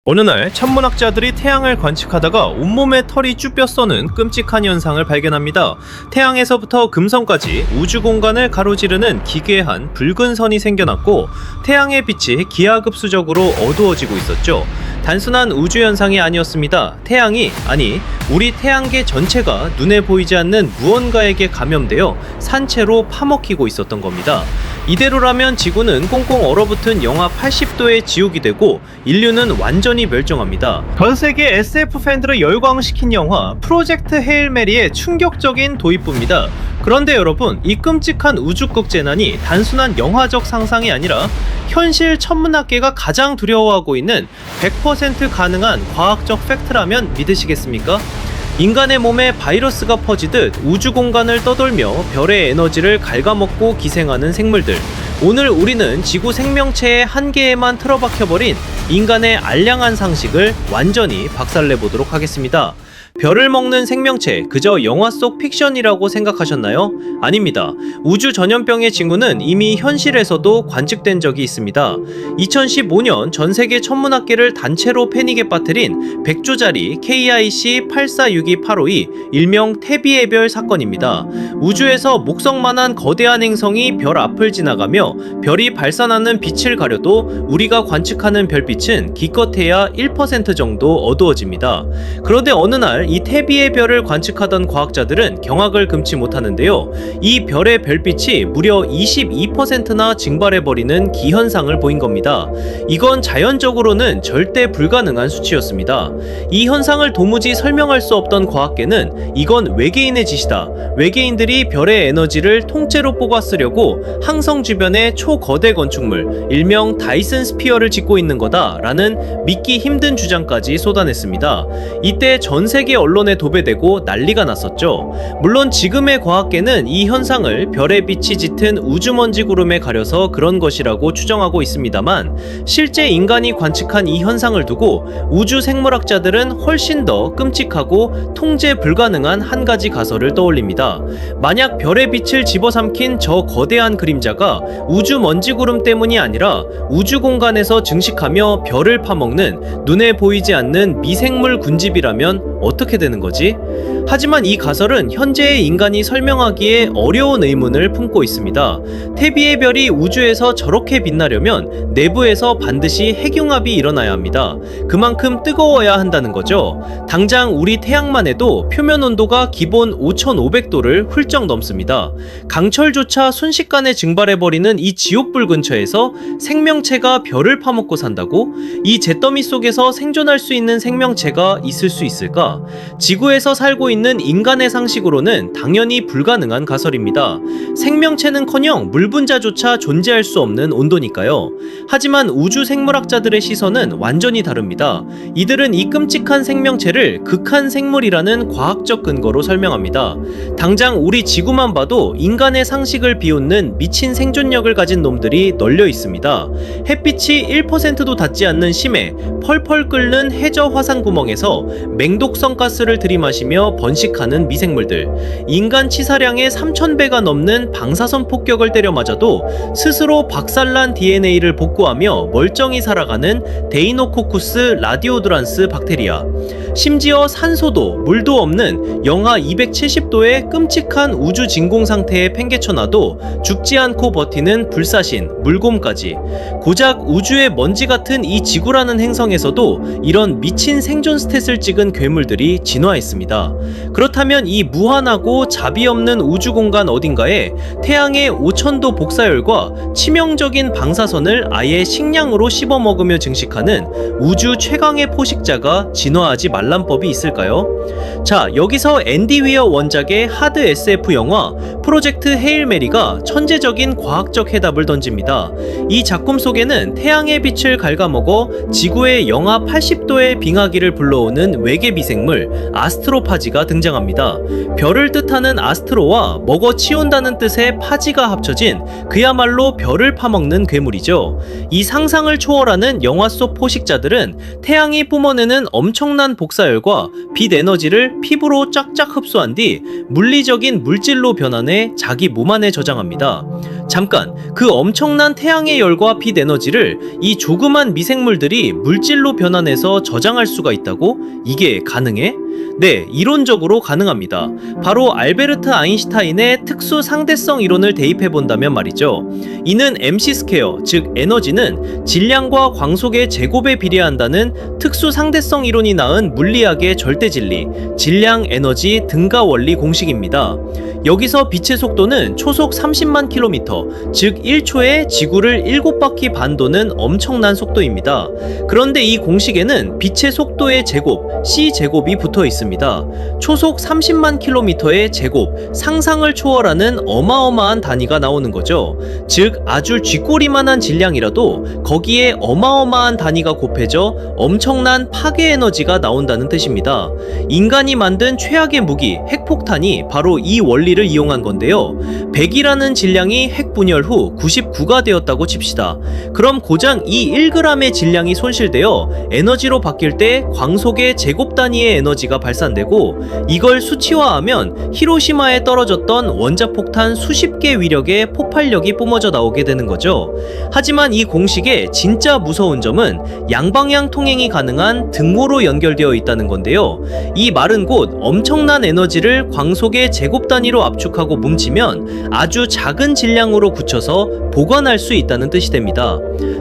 어느 날 천문학자들이 태양을 관측하다가 온몸에 털이 쭈뼛 써는 끔찍한 현상을 발견합니다. 태양에서부터 금성까지 우주 공간을 가로지르는 기괴한 붉은 선이 생겨났고 태양의 빛이 기하급수적으로 어두워지고 있었죠. 단순한 우주 현상이 아니었습니다. 태양이, 아니 우리 태양계 전체가 눈에 보이지 않는 무언가에게 감염되어 산채로 파먹히고 있었던 겁니다. 이대로라면 지구는 꽁꽁 얼어붙은 영하 80도의 지옥이 되고 인류는 완전히 멸종합니다. 전 세계 SF 팬들을 열광시킨 영화 프로젝트 헤일 메리의 충격적인 도입부입니다. 그런데 여러분, 이 끔찍한 우주급 재난이 단순한 영화적 상상이 아니라 현실 천문학계가 가장 두려워하고 있는 100% 가능한 과학적 팩트라면 믿으시겠습니까? 인간의 몸에 바이러스가 퍼지듯 우주 공간을 떠돌며 별의 에너지를 갉아먹고 기생하는 생물들. 오늘 우리는 지구 생명체의 한계에만 틀어박혀버린 인간의 알량한 상식을 완전히 박살내보도록 하겠습니다. 별을 먹는 생명체, 그저 영화 속 픽션이라고 생각하셨나요? 아닙니다. 우주 전염병의 징후는 이미 현실에서도 관측된 적이 있습니다. 2015년 전 세계 천문학계를 단체로 패닉에 빠뜨린 100조짜리 KIC 846285이 일명 태비의 별 사건입니다. 우주에서 목성만한 거대한 행성이 별 앞을 지나가며 별이 발산하는 빛을 가려도 우리가 관측하는 별빛은 기껏해야 1% 정도 어두워집니다. 그런데 어느 날 이 태비의 별을 관측하던 과학자들은 경악을 금치 못하는데요. 이 별의 별빛이 무려 22%나 증발해버리는 기현상을 보인 겁니다. 이건 자연적으로는 절대 불가능한 수치였습니다. 이 현상을 도무지 설명할 수 없던 과학계는 이건 외계인의 짓이다. 외계인들이 별의 에너지를 통째로 뽑아 쓰려고 항성 주변에 초거대 건축물, 일명 다이슨 스피어를 짓고 있는 거다 라는 믿기 힘든 주장까지 쏟아냈습니다. 이때 전 세계 언론에 도배되고 난리가 났었죠. 물론 지금의 과학계는 이 현상을 별의 빛이 짙은 우주먼지 구름에 가려서 그런 것이라고 추정하고 있습니다만 실제 인간이 관측한 이 현상을 두고 우주 생물학자들은 훨씬 더 끔찍하고 통제 불가능한 한 가지 가설을 떠올립니다. 만약 별의 빛을 집어삼킨 저 거대한 그림자가 우주먼지 구름 때문이 아니라 우주 공간에서 증식하며 별을 파먹는 눈에 보이지 않는 미생물 군집이라면 어떻게 되는 거지? 하지만 이 가설은 현재의 인간이 설명하기에 어려운 의문을 품고 있습니다. 태비의 별이 우주에서 저렇게 빛나려면 내부에서 반드시 핵융합이 일어나야 합니다. 그만큼 뜨거워야 한다는 거죠. 당장 우리 태양만 해도 표면 온도가 기본 5500도를 훌쩍 넘습니다. 강철조차 순식간에 증발해버리는 이 지옥불 근처에서 생명체가 별을 파먹고 산다고? 이 잿더미 속에서 생존할 수 있는 생명체가 있을 수 있을까? 지구에서 살고 있는 인간의 상식으로는 당연히 불가능한 가설입니다. 생명체는커녕 물 분자조차 존재할 수 없는 온도니까요. 하지만 우주 생물학자들의 시선은 완전히 다릅니다. 이들은 이 끔찍한 생명체를 극한 생물이라는 과학적 근거로 설명합니다. 당장 우리 지구만 봐도 인간의 상식을 비웃는 미친 생존력을 가진 놈들이 널려 있습니다. 햇빛이 1%도 닿지 않는 심해, 펄펄 끓는 해저 화산 구멍에서 맹독성 가스를 들이마시며 번식하는 미생물들, 인간 치사량의 3000배가 넘는 방사선 폭격을 때려 맞아도 스스로 박살난 DNA를 복구하며 멀쩡히 살아가는 데이노코쿠스 라디오드란스 박테리아, 심지어 산소도 물도 없는 영하 270도의 끔찍한 우주 진공 상태에 팽개쳐놔도 죽지 않고 버티는 불사신 물곰까지. 고작 우주의 먼지 같은 이 지구라는 행성에서도 이런 미친 생존 스탯을 찍은 괴물들이 진화했습니다. 그렇다면 이 무한하고 자비 없는 우주 공간 어딘가에 태양의 5000도 복사열과 치명적인 방사선을 아예 식량으로 씹어먹으며 증식하는 우주 최강의 포식자가 진화하지 말란 법이 있을까요? 자, 여기서 앤디 위어 원작의 하드 SF 영화 프로젝트 헤일 메리가 천재적인 과학적 해답을 던집니다. 이 작품 속에는 태양의 빛을 갉아먹어 지구의 영하 80도의 빙하기를 불러오는 외계 미생물 아스트로파지가 등장합니다. 별을 뜻하는 아스트로와 먹어 치운다는 뜻의 파지가 합쳐진 그야말로 별을 파먹는 괴물이죠. 이 상상을 초월하는 영화 속 포식자들은 태양이 뿜어내는 엄청난 복사열과 빛 에너지를 피부로 쫙쫙 흡수한 뒤 물리적인 물질로 변환해 자기 몸 안에 저장합니다. 잠깐, 그 엄청난 태양의 열과 빛 에너지를 이 조그만 미생물들이 물질로 변환해서 저장할 수가 있다고? 이게 가능해? 네, 이론적으로 가능합니다. 바로 알베르트 아인슈타인의 특수 상대성 이론을 대입해 본다면 말이죠. 이는 MC 스퀘어, 즉 에너지는 질량과 광속의 제곱에 비례한다는 특수 상대성 이론이 낳은 물리학의 절대 진리, 질량 에너지 등가 원리 공식입니다. 여기서 빛의 속도는 초속 30만 킬로미터, 즉 1초에 지구를 7바퀴 반 도는 엄청난 속도입니다. 그런데 이 공식에는 빛의 속도의 제곱, c제곱이 붙어 있습니다. 초속 30만 킬로미터의 제곱, 상상을 초월하는 어마어마한 단위가 나오는 거죠. 즉 아주 쥐꼬리만한 질량이라도 거기에 어마어마한 단위가 곱해져 엄청난 파괴 에너지가 나온다는 뜻입니다. 인간이 만든 최악의 무기, 핵폭탄이 바로 이 원리를 이용한 건데요. 100이라는 질량이 핵 분열 후 99가 되었다고 칩시다. 그럼 고장 이 1g의 질량이 손실되어 에너지로 바뀔 때 광속의 제곱 단위의 에너지가 발산되고, 이걸 수치화하면 히로시마에 떨어졌던 원자폭탄 수십 개 위력의 폭발력이 뿜어져 나오게 되는 거죠. 하지만 이 공식의 진짜 무서운 점은 양방향 통행이 가능한 등호로 연결되어 있다는 건데요. 이 말은 곧 엄청난 에너지를 광속의 제곱 단위로 압축하고 뭉치면 아주 작은 질량으로 굳혀서 보관할 수 있다는 뜻이 됩니다.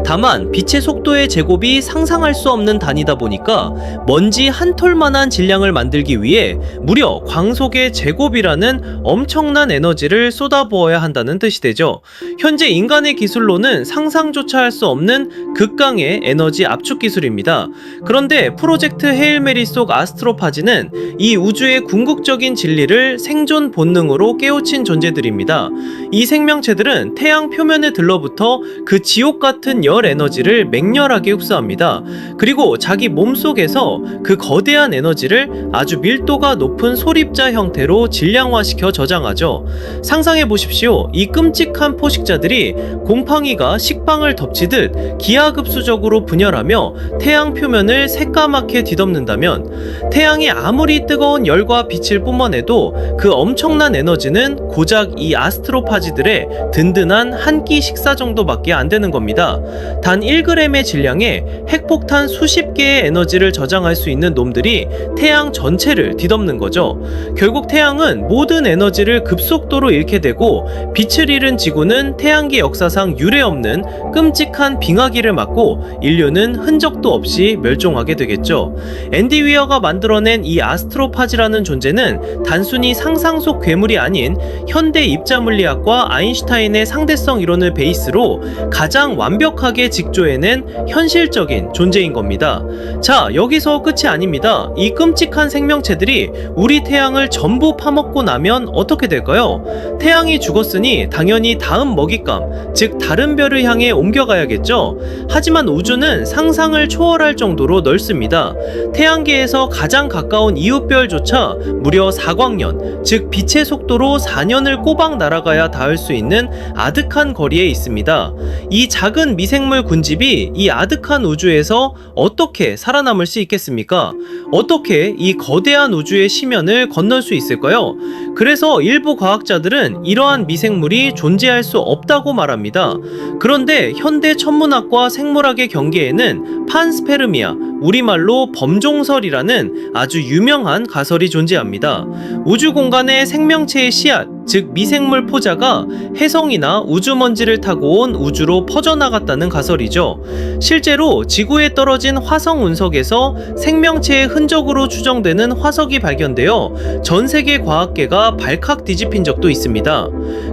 다만 빛의 속도의 제곱이 상상할 수 없는 단위다 보니까 먼지 한 톨만한 질량을 만들기 위해 무려 광속의 제곱이라는 엄청난 에너지를 쏟아부어야 한다는 뜻이 되죠. 현재 인간의 기술로는 상상조차 할 수 없는 극강의 에너지 압축 기술입니다. 그런데 프로젝트 헤일 메리 속 아스트로파지는 이 우주의 궁극적인 진리를 생존 본능으로 깨우친 존재들입니다. 이 생명체들은 태양 표면에 들러붙어 그 지옥 같은 열 에너지를 맹렬하게 흡수합니다. 그리고 자기 몸속에서 그 거대한 에너지를 아주 밀도가 높은 소립자 형태로 질량화시켜 저장하죠. 상상해 보십시오. 이 끔찍한 포식자들이 곰팡이가 식빵을 덮치듯 기하급수적으로 분열하며 태양 표면을 새까맣게 뒤덮는다면, 태양이 아무리 뜨거운 열과 빛을 뿜어내도 그 엄청난 에너지는 고작 이 아스트로파지들의 든든한 한 끼 식사 정도밖에 안 되는 겁니다. 단 1g의 질량에 핵폭탄 수십 개의 에너지를 저장할 수 있는 놈들이 태양 전체를 뒤덮는 거죠. 결국 태양은 모든 에너지를 급속도로 잃게 되고, 빛을 잃은 지구는 태양계 역사상 유례없는 끔찍한 빙하기를 맞고 인류는 흔적도 없이 멸종하게 되겠죠. 앤디 위어가 만들어낸 이 아스트로파지라는 존재는 단순히 상상 속 괴물이 아닌 현대 입자물리학과 아인슈타인의 상대성 이론을 베이스로 가장 완벽하게 직조해낸 현실적인 존재인 겁니다. 자, 여기서 끝이 아닙니다. 이 끔찍한 생명체들이 우리 태양을 전부 파먹고 나면 어떻게 될까요? 태양이 죽었으니 당연히 다음 먹잇감, 즉 다른 별을 향해 옮겨가야겠죠. 하지만 우주는 상상을 초월할 정도로 넓습니다. 태양계에서 가장 가까운 이웃별조차 무려 4광년, 즉 빛의 속도로 4년을 꼬박 날아가야 닿을 수 있는 아득한 거리에 있습니다. 이 작은 미생물 군집이 이 아득한 우주에서 어떻게 살아남을 수 있겠습니까? 어떻게 이 거대한 우주의 심연을 건널 수 있을까요? 그래서 일부 과학자들은 이러한 미생물이 존재할 수 없다고 말합니다. 그런데 현대 천문학과 생물학의 경계에는 판스페르미아, 우리말로 범종설이라는 아주 유명한 가설이 존재합니다. 우주 공간의 생명체의 씨앗, 즉 미생물 포자가 혜성이나 우주먼지를 타고 온 우주로 퍼져나갔다는 가설이죠. 실제로 지구에 떨어진 화성 운석에서 생명체의 흔적으로 추정되는 화석이 발견되어 전 세계 과학계가 발칵 뒤집힌 적도 있습니다.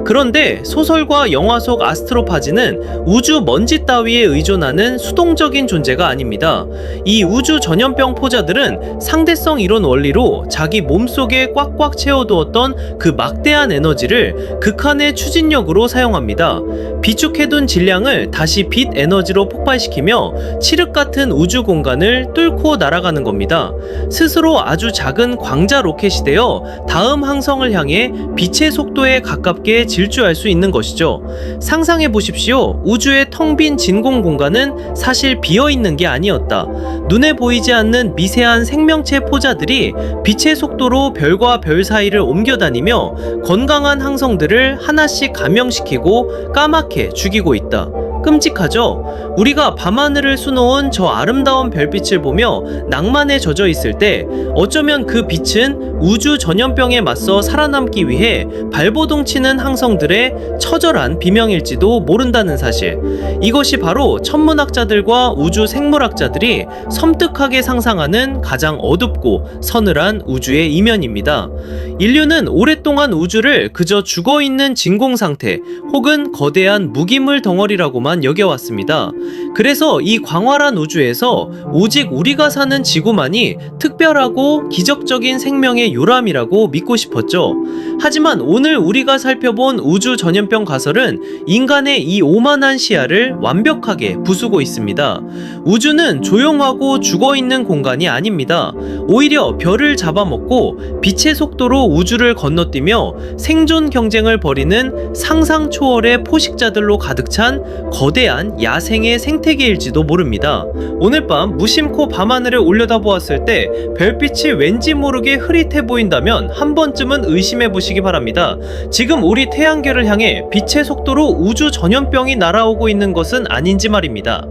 그런데 소설과 영화 속 아스트로파지는 우주 먼지 따위에 의존하는 수동적인 존재가 아닙니다. 이 우주 전염병 포자들은 상대성 이론 원리로 자기 몸속에 꽉꽉 채워두었던 그 막대한 에너지를 극한의 추진력으로 사용합니다. 비축해둔 질량을 다시 빛 에너지로 폭발시키며 칠흑 같은 우주 공간을 뚫고 날아가는 겁니다. 스스로 스스로 아주 작은 광자 로켓이 되어 다음 항성을 향해 빛의 속도에 가깝게 질주할 수 있는 것이죠. 상상해 보십시오. 우주의 텅 빈 진공 공간은 사실 비어 있는 게 아니었다. 눈에 보이지 않는 미세한 생명체 포자들이 빛의 속도로 별과 별 사이를 옮겨 다니며 건강한 항성들을 하나씩 감염시키고 까맣게 죽이고 있다. 끔찍하죠? 우리가 밤하늘을 수놓은 저 아름다운 별빛을 보며 낭만에 젖어 있을 때 어쩌면 그 빛은 우주 전염병에 맞서 살아남기 위해 발버둥치는 항성들의 처절한 비명일지도 모른다는 사실. 이것이 바로 천문학자들과 우주 생물학자들이 섬뜩하게 상상하는 가장 어둡고 서늘한 우주의 이면입니다. 인류는 오랫동안 우주를 그저 죽어있는 진공 상태 혹은 거대한 무기물 덩어리라고만 여겨왔습니다. 그래서 이 광활한 우주에서 오직 우리가 사는 지구만이 특별하고 기적적인 생명의 요람이라고 믿고 싶었죠. 하지만 오늘 우리가 살펴본 우주 전염병 가설은 인간의 이 오만한 시야를 완벽하게 부수고 있습니다. 우주는 조용하고 죽어있는 공간이 아닙니다. 오히려 별을 잡아먹고 빛의 속도로 우주를 건너뛰며 생존 경쟁을 벌이는 상상 초월의 포식자들로 가득 찬 거대한 야생의 생태계일지도 모릅니다. 오늘 밤 무심코 밤하늘을 올려다보았을 때 별빛이 왠지 모르게 흐릿해 보인다면 한 번쯤은 의심해 보시기 바랍니다. 지금 우리 태양계를 향해 빛의 속도로 우주 전염병이 날아오고 있는 것은 아닌지 말입니다.